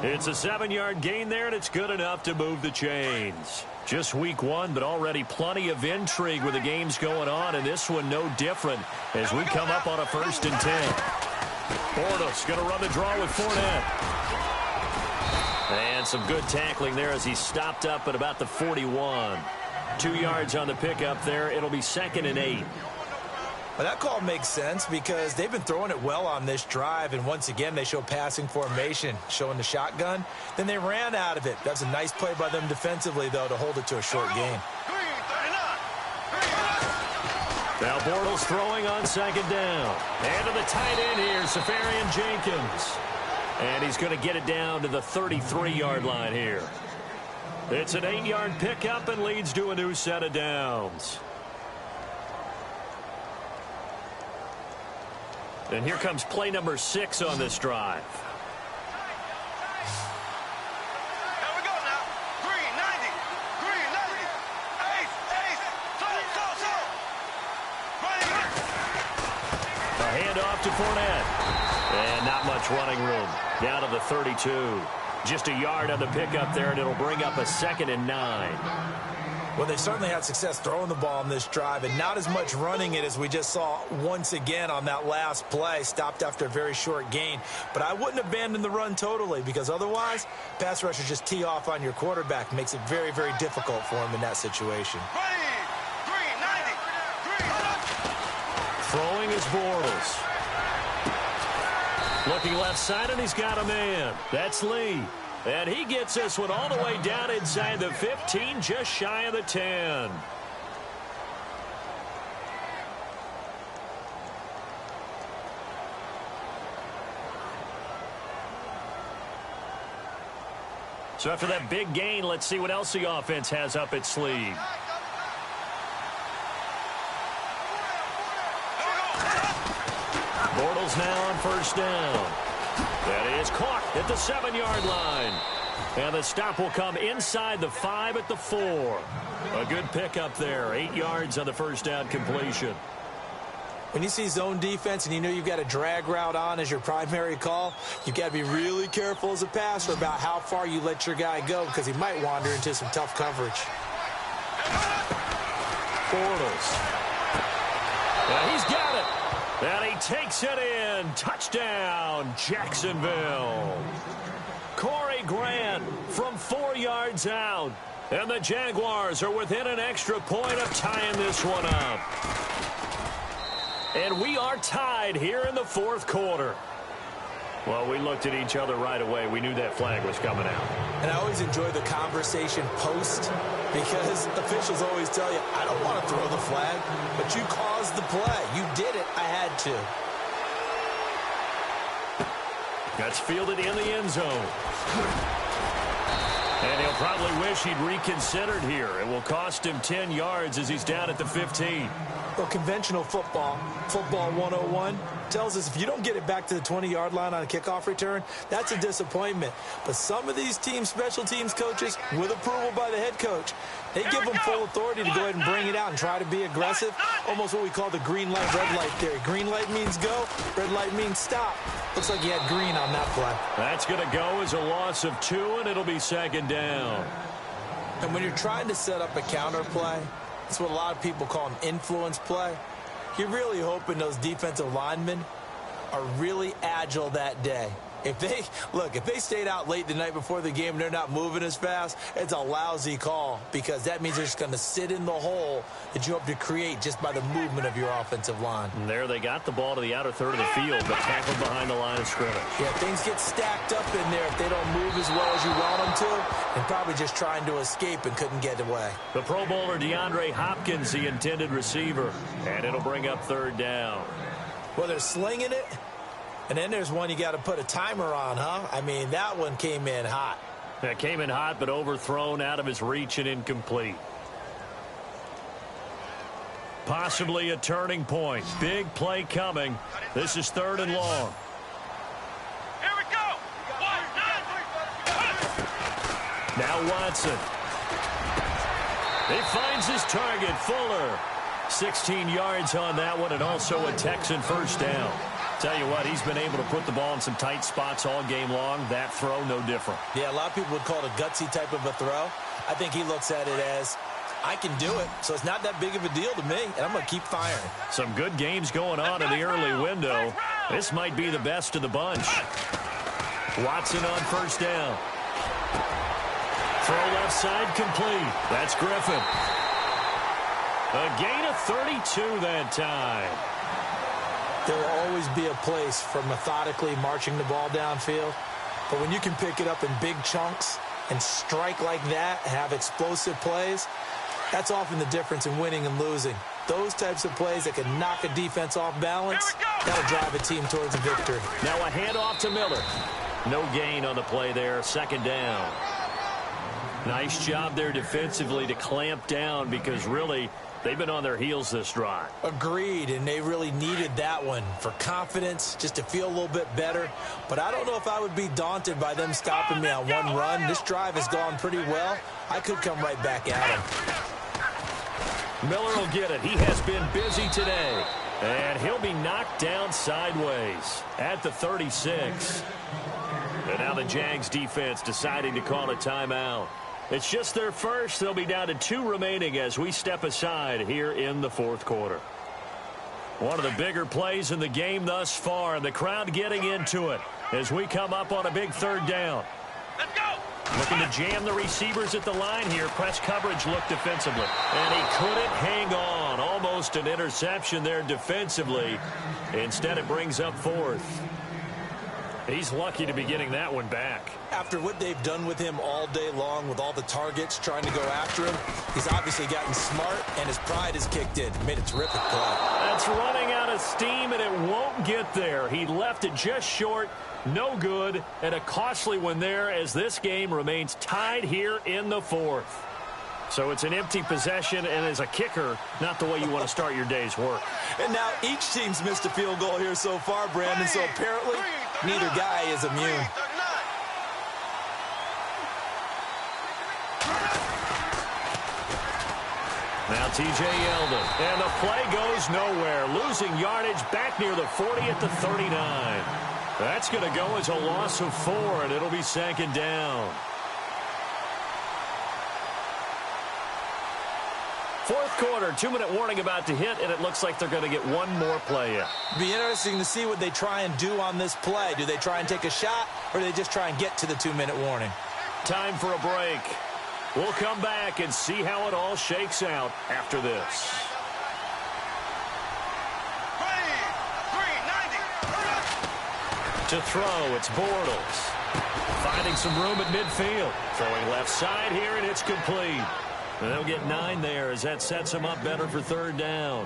It's a 7-yard gain there, and it's good enough to move the chains. Just week 1, but already plenty of intrigue with the games going on, and this one no different as we come up on a 1st and 10. Bortles going to run the draw with Fournette. And some good tackling there as he stopped up at about the 41. 2 yards on the pickup there. It'll be 2nd and 8. Well, that call makes sense because they've been throwing it well on this drive, and once again they show passing formation, showing the shotgun. Then they ran out of it. That's a nice play by them defensively, though, to hold it to a short gain. Now Bortles throwing on 2nd down. And to the tight end here, Safarian Jenkins. And he's going to get it down to the 33-yard line here. It's an 8-yard pickup and leads to a new set of downs. And here comes play number 6 on this drive. Here we go now. Green 90. Green 90. Ace. A handoff to Fournette. And not much running room. Down to the 32. Just a yard on the pickup there, and it'll bring up a 2nd and 9. Well, they certainly had success throwing the ball on this drive and not as much running it as we just saw once again on that last play. Stopped after a very short gain. But I wouldn't abandon the run totally because otherwise, pass rushers just tee off on your quarterback. Makes it very, very difficult for him in that situation. Throwing is Bortles. Looking left side, and he's got a man. That's Lee. And he gets this one all the way down inside the 15, just shy of the 10. So after that big gain, let's see what else the offense has up its sleeve. Bortles now on first down. That is caught at the 7-yard line. And the stop will come inside the 5 at the 4. A good pickup there. 8 yards on the first down completion. When you see zone defense and you know you've got a drag route on as your primary call, you've got to be really careful as a passer about how far you let your guy go because he might wander into some tough coverage. Bortles. And he's got it. And he takes it in. Touchdown, Jacksonville. Corey Grant from 4 yards out. And the Jaguars are within an extra point of tying this one up. And we are tied here in the fourth quarter. Well, we looked at each other right away. We knew that flag was coming out. And I always enjoy the conversation post because officials always tell you, I don't want to throw the flag, but you caused the play. You did it. I had to. That's fielded in the end zone. And he'll probably wish he'd reconsidered here. It will cost him 10 yards as he's down at the 15. Well, conventional football 101, tells us if you don't get it back to the 20-yard line on a kickoff return, that's a disappointment. But some of these team special teams coaches, with approval by the head coach, they give them full authority to go ahead and bring it out and try to be aggressive, almost what we call the green light, red light theory. Green light means go, red light means stop. Looks like he had green on that play. That's going to go as a loss of 2, and it'll be second down. And when you're trying to set up a counter play, that's what a lot of people call an influence play. You're really hoping those defensive linemen are really agile that day. If they stayed out late the night before the game and they're not moving as fast, it's a lousy call because that means they're just going to sit in the hole that you hope to create just by the movement of your offensive line. And there they got the ball to the outer third of the field, but tackled behind the line of scrimmage. Yeah, things get stacked up in there if they don't move as well as you want them to, and probably just trying to escape and couldn't get away. The Pro Bowler DeAndre Hopkins, the intended receiver, and it'll bring up third down. Well, they're slinging it. And then there's one you got to put a timer on, huh? I mean, that one came in hot. That came in hot, but overthrown out of his reach and incomplete. Possibly a turning point. Big play coming. This is 3rd and long. Here we go. Now Watson. He finds his target, Fuller. 16 yards on that one, and also a Texan first down. Tell you what, he's been able to put the ball in some tight spots all game long. That throw, no different. Yeah, a lot of people would call it a gutsy type of a throw. I think he looks at it as, I can do it, so it's not that big of a deal to me, and I'm going to keep firing. Some good games going on in the early window. This might be the best of the bunch. Watson on first down. Throw left side complete. That's Griffin. A gain of 32 that time. There will always be a place for methodically marching the ball downfield. But when you can pick it up in big chunks and strike like that, have explosive plays, that's often the difference in winning and losing. Those types of plays that can knock a defense off balance, that'll drive a team towards a victory. Now a handoff to Miller. No gain on the play there, second down. Nice job there defensively to clamp down because really they've been on their heels this drive. Agreed, and they really needed that one for confidence, just to feel a little bit better. But I don't know if I would be daunted by them stopping me on one run. This drive has gone pretty well. I could come right back at him. Miller will get it. He has been busy today. And he'll be knocked down sideways at the 36. And now the Jags defense deciding to call a timeout. It's just their first. They'll be down to 2 remaining as we step aside here in the fourth quarter. One of the bigger plays in the game thus far, and the crowd getting into it as we come up on a big third down. Let's go. Looking to jam the receivers at the line here. Press coverage look defensively. And he couldn't hang on. Almost an interception there defensively. Instead, it brings up 4th. He's lucky to be getting that one back. After what they've done with him all day long with all the targets trying to go after him, he's obviously gotten smart, and his pride has kicked in. Made a terrific play. That's running out of steam, and it won't get there. He left it just short. No good, and a costly one there as this game remains tied here in the 4th. So it's an empty possession, and as a kicker, not the way you want to start your day's work. And now each team's missed a field goal here so far, Brandon, so apparently neither guy is immune. Now T.J. Yeldon, and the play goes nowhere. Losing yardage back near the 40 at the 39. That's going to go as a loss of 4, and it'll be 2nd down. Fourth quarter, 2-minute warning about to hit, and it looks like they're going to get one more play in. Be interesting to see what they try and do on this play. Do they try and take a shot, or do they just try and get to the 2-minute warning? Time for a break. We'll come back and see how it all shakes out after this. To throw, it's Bortles. Finding some room at midfield. Throwing left side here, and it's complete. And they'll get 9 there as that sets them up better for 3rd down.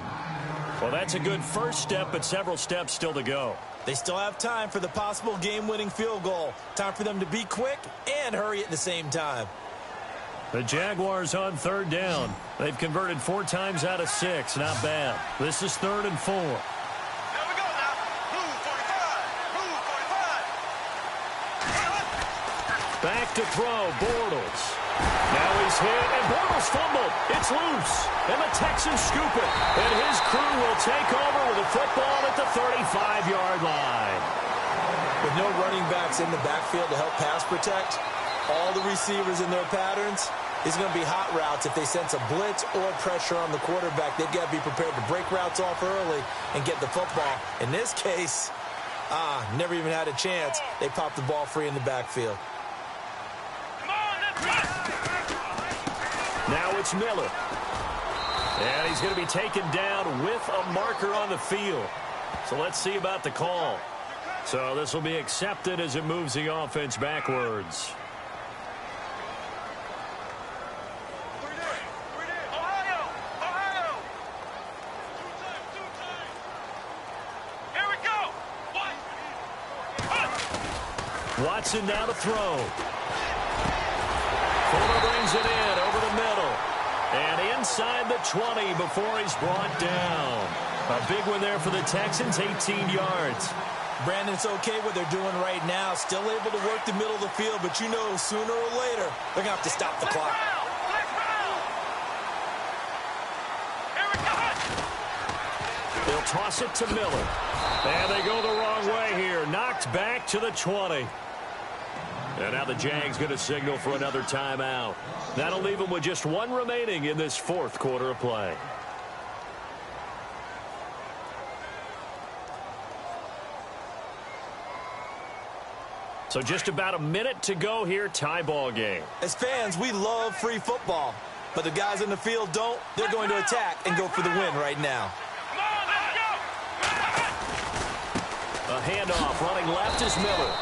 Well, that's a good first step, but several steps still to go. They still have time for the possible game-winning field goal. Time for them to be quick and hurry at the same time. The Jaguars on 3rd down. They've converted 4 times out of 6. Not bad. This is 3rd and 4. Back to throw, Bortles. Now he's hit, and Bortles fumbled. It's loose, and the Texans scoop it. And his crew will take over with the football at the 35-yard line. With no running backs in the backfield to help pass protect, all the receivers in their patterns, it's going to be hot routes. If they sense a blitz or pressure on the quarterback, they've got to be prepared to break routes off early and get the football. In this case, never even had a chance. They popped the ball free in the backfield. Now it's Miller. And he's going to be taken down with a marker on the field. So let's see about the call. So this will be accepted as it moves the offense backwards. Watson now to throw. Fuller brings it in over the middle. And inside the 20 before he's brought down. A big one there for the Texans, 18 yards. Brandon, it's okay what they're doing right now. Still able to work the middle of the field, but you know sooner or later they're going to have to stop the clock. They'll toss it to Miller. And they go the wrong way here. Knocked back to the 20. And now the Jags going to signal for another timeout. That'll leave them with just 1 remaining in this 4th quarter of play. So just about a minute to go here, tie ball game. As fans, we love free football. But the guys in the field don't. They're going to attack and go for the win right now. A handoff running left is Miller.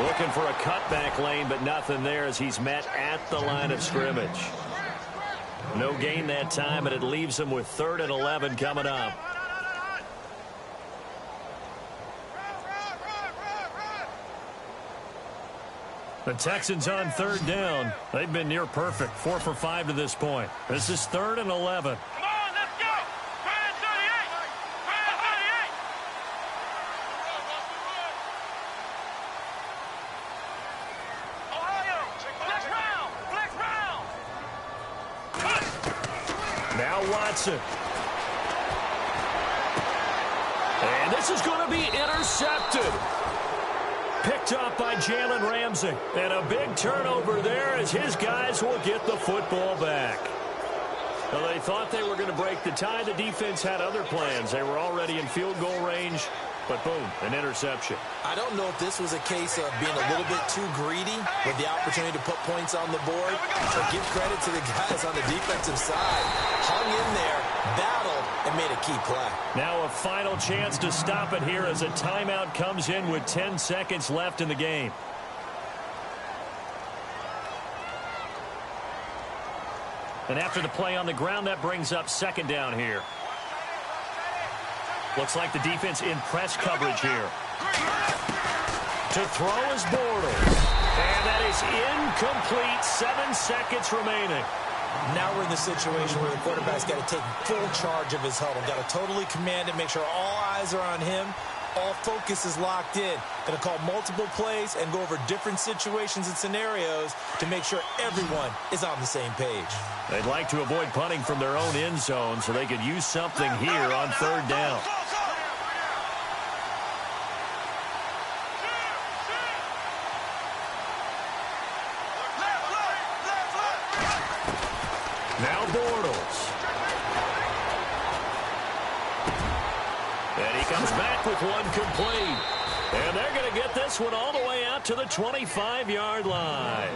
Looking for a cutback lane, but nothing there as he's met at the line of scrimmage. No gain that time, and it leaves him with 3rd and 11 coming up. The Texans on 3rd down. They've been near perfect, 4 for 5 to this point. This is 3rd and 11. Watson. And this is going to be intercepted. Picked up by Jalen Ramsey. And a big turnover there as his guys will get the football back. Well, they thought they were going to break the tie. The defense had other plans. They were already in field goal range. But boom, an interception. I don't know if this was a case of being a little bit too greedy with the opportunity to put points on the board. But give credit to the guys on the defensive side. Hung in there, battled, and made a key play. Now a final chance to stop it here as a timeout comes in with 10 seconds left in the game. And after the play on the ground, that brings up second down here. Looks like the defense in press coverage here. To throw is Bortles. And that is incomplete. 7 seconds remaining. Now we're in the situation where the quarterback's got to take full charge of his huddle. Got to totally command it, make sure all eyes are on him. All focus is locked in. Going to call multiple plays and go over different situations and scenarios to make sure everyone is on the same page. They'd like to avoid punting from their own end zone so they could use something here on third down. Now Bortles. And he comes back with one complete. And they're going to get this one all the way out to the 25-yard line.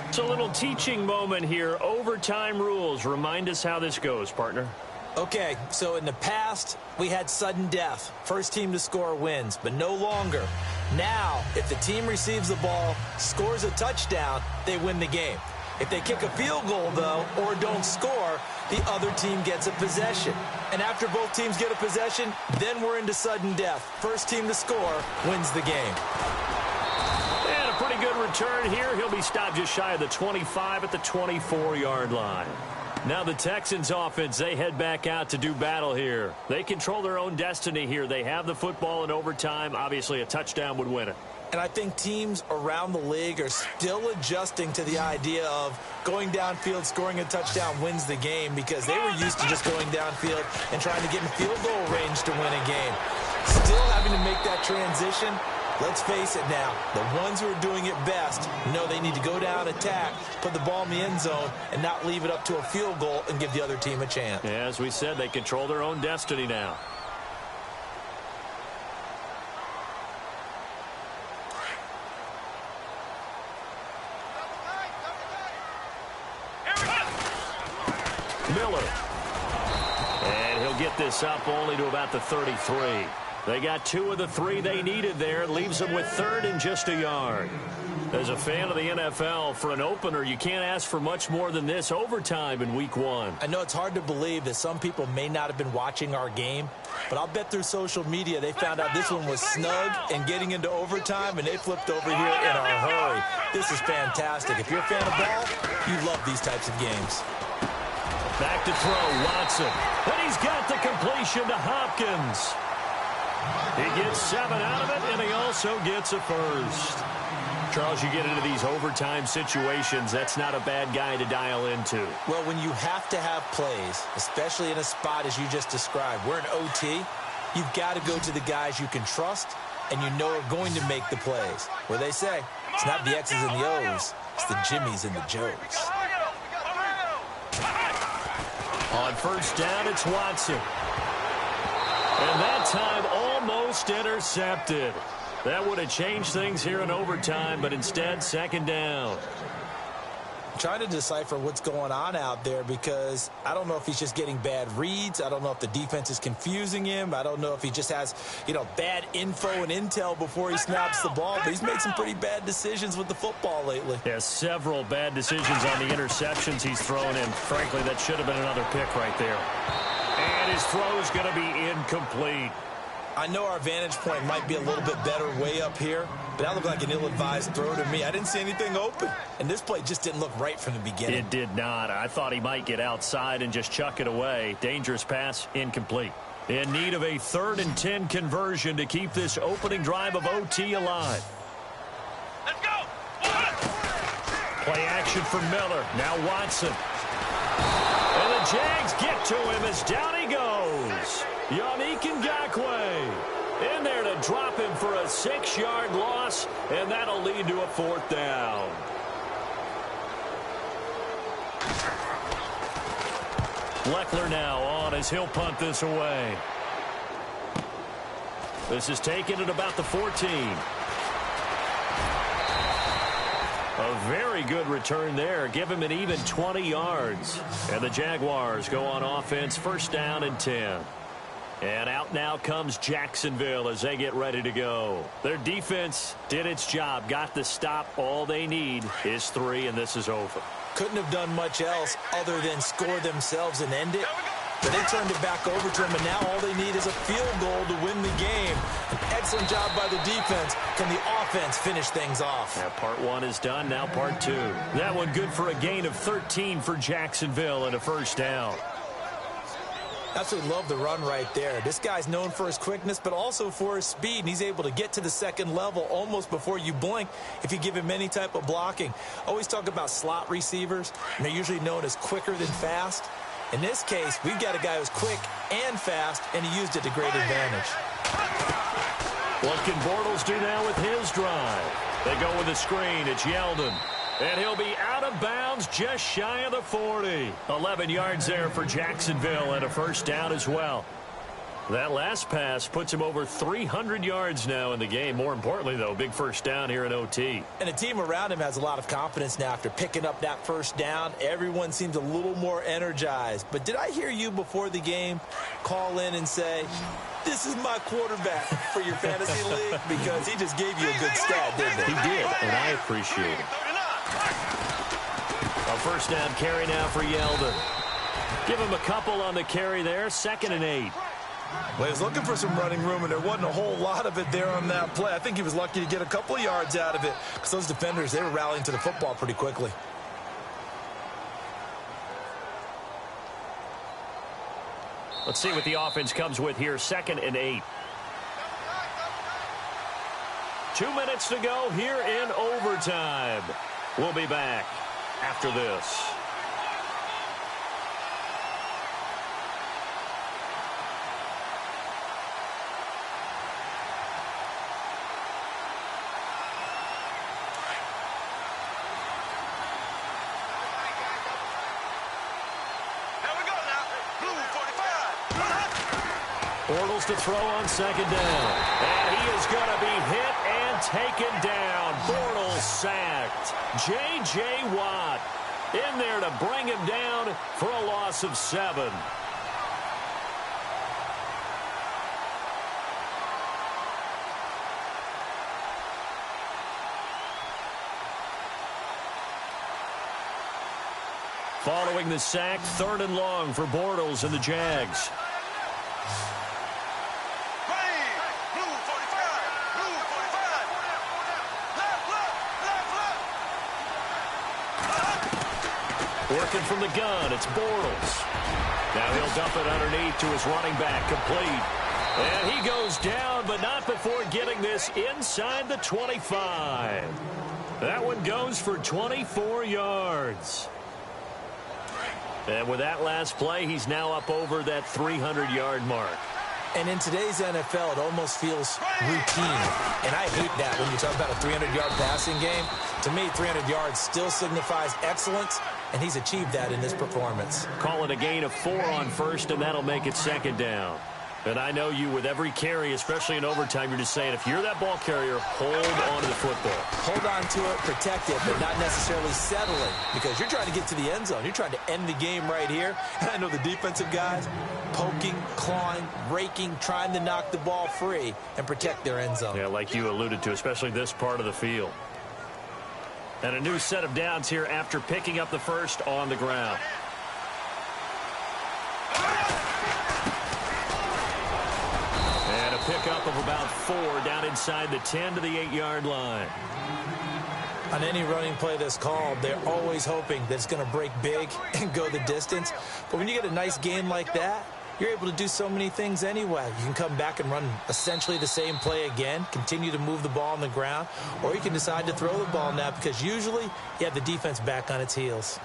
It's a little teaching moment here. Overtime rules. Remind us how this goes, partner. Okay, so in the past, we had sudden death. First team to score wins, but no longer. Now, if the team receives the ball, scores a touchdown, they win the game. If they kick a field goal, though, or don't score, the other team gets a possession. And after both teams get a possession, then we're into sudden death. First team to score wins the game. And a pretty good return here. He'll be stopped just shy of the 25 at the 24-yard line. Now the Texans offense, they head back out to do battle here. They control their own destiny here. They have the football in overtime. Obviously, a touchdown would win it. And I think teams around the league are still adjusting to the idea of going downfield, scoring a touchdown wins the game, because they were used to just going downfield and trying to get in field goal range to win a game. Still having to make that transition. Let's face it now, the ones who are doing it best know they need to go down, attack, put the ball in the end zone, and not leave it up to a field goal and give the other team a chance. Yeah, as we said, they control their own destiny now. Miller. And he'll get this up only to about the 33. They got 2 of the 3 they needed there. Leaves them with third and just a yard. As a fan of the NFL, for an opener, you can't ask for much more than this. Overtime in week 1. I know it's hard to believe that some people may not have been watching our game, but I'll bet through social media they found out this one was snug and getting into overtime, and they flipped over here in a hurry. This is fantastic. If you're a fan of ball, you love these types of games. Back to throw, Watson. And he's got the completion to Hopkins. He gets 7 out of it, and he also gets a first. Charles, you get into these overtime situations, that's not a bad guy to dial into. Well, when you have to have plays, especially in a spot as you just described, we're in OT, you've got to go to the guys you can trust and you know are going to make the plays. Where they say, it's not the X's and the O's, it's the Jimmies and the Joes. On first down, it's Watson. And that time almost intercepted. That would have changed things here in overtime, but instead, second down. I'm trying to decipher what's going on out there, because I don't know if he's just getting bad reads. I don't know if the defense is confusing him. I don't know if he just has, bad info and intel before he snaps the ball. But he's made some pretty bad decisions with the football lately. Yeah, several bad decisions on the interceptions he's thrown in. Frankly, that should have been another pick right there. And his throw is going to be incomplete. I know our vantage point might be a little bit better way up here, but that looked like an ill-advised throw to me. I didn't see anything open, and this play just didn't look right from the beginning. It did not. I thought he might get outside and just chuck it away. Dangerous pass, incomplete. In need of a 3rd and 10 conversion to keep this opening drive of OT alive. Let's go! Play action for Miller. Now Watson. And the Jags get to him as down he goes. Yannick Ngakoue. In there to drop him for a 6-yard loss, and that'll lead to a 4th down. Leckler now on as he'll punt this away. This is taken at about the 14. A very good return there. Give him an even 20 yards. And the Jaguars go on offense, 1st down and 10. And out now comes Jacksonville as they get ready to go. Their defense did its job, got the stop. All they need is 3, and this is over. Couldn't have done much else other than score themselves and end it. But they turned it back over to him, and now all they need is a field goal to win the game. An excellent job by the defense. Can the offense finish things off? Yeah, part 1 is done, now part 2. That one good for a gain of 13 for Jacksonville and a 1st down. Absolutely love the run right there. This guy's known for his quickness, but also for his speed, and he's able to get to the 2nd level almost before you blink if you give him any type of blocking. Always talk about slot receivers, and they're usually known as quicker than fast. In this case, we've got a guy who's quick and fast, and he used it to great advantage. What can Bortles do now with his drive? They go with a screen. It's Yeldon. And he'll be out of bounds just shy of the 40. 11 yards there for Jacksonville and a 1st down as well. That last pass puts him over 300 yards now in the game. More importantly, though, big 1st down here in OT. And the team around him has a lot of confidence now after picking up that 1st down. Everyone seems a little more energized. But did I hear you before the game call in and say, this is my quarterback for your fantasy league? Because he just gave you a good stat, didn't he? He did, and I appreciate it. A 1st down carry now for Yeldon. Give him a couple on the carry there. 2nd and 8. Well, he was looking for some running room, and there wasn't a whole lot of it there on that play. I think he was lucky to get a couple of yards out of it because those defenders, they were rallying to the football pretty quickly. Let's see what the offense comes with here. 2nd and 8. 2 minutes to go here in overtime. We'll be back after this. Bortles to throw on 2nd down. And he is going to be hit and taken down. Bortles sacked. J.J. Watt in there to bring him down for a loss of 7. Following the sack, 3rd and long for Bortles and the Jags. Working from the gun, it's Bortles. Now he'll dump it underneath to his running back, complete. And he goes down, but not before getting this inside the 25. That one goes for 24 yards. And with that last play, he's now up over that 300-yard mark. And in today's NFL, it almost feels routine. And I hate that when you talk about a 300-yard passing game. To me, 300 yards still signifies excellence, and he's achieved that in this performance. Call it a gain of 4 on 1st, and that'll make it 2nd down. And I know you, with every carry, especially in overtime, you're just saying, if you're that ball carrier, hold on to the football. Hold on to it, protect it, but not necessarily settle it, because you're trying to get to the end zone. You're trying to end the game right here. And I know the defensive guys poking, clawing, raking, trying to knock the ball free and protect their end zone. Yeah, like you alluded to, especially this part of the field. And a new set of downs here after picking up the 1st on the ground. And a pickup of about 4 down inside the 10 to the 8-yard line. On any running play that's called, they're always hoping that it's going to break big and go the distance. But when you get a nice gain like that, you're able to do so many things anyway. You can come back and run essentially the same play again, continue to move the ball on the ground, or you can decide to throw the ball now because usually you have the defense back on its heels.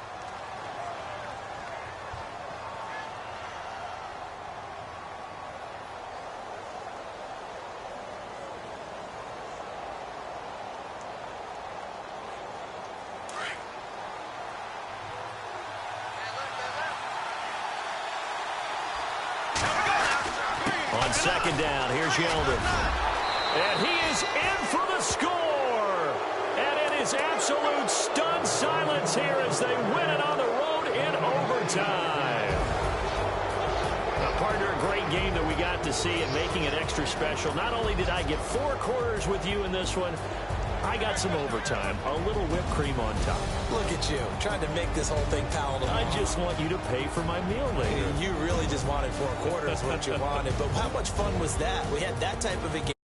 on second down. Here's Yeldon. And he is in for the score. And it is absolute stunned silence here as they win it on the road in overtime. Partner, a great game that we got to see and making it extra special. Not only did I get 4 quarters with you in this one, I got some overtime, a little whipped cream on top. Look at you, trying to make this whole thing palatable. I just want you to pay for my meal later. You really just wanted 4 quarters, what you wanted. But how much fun was that? We had that type of a game.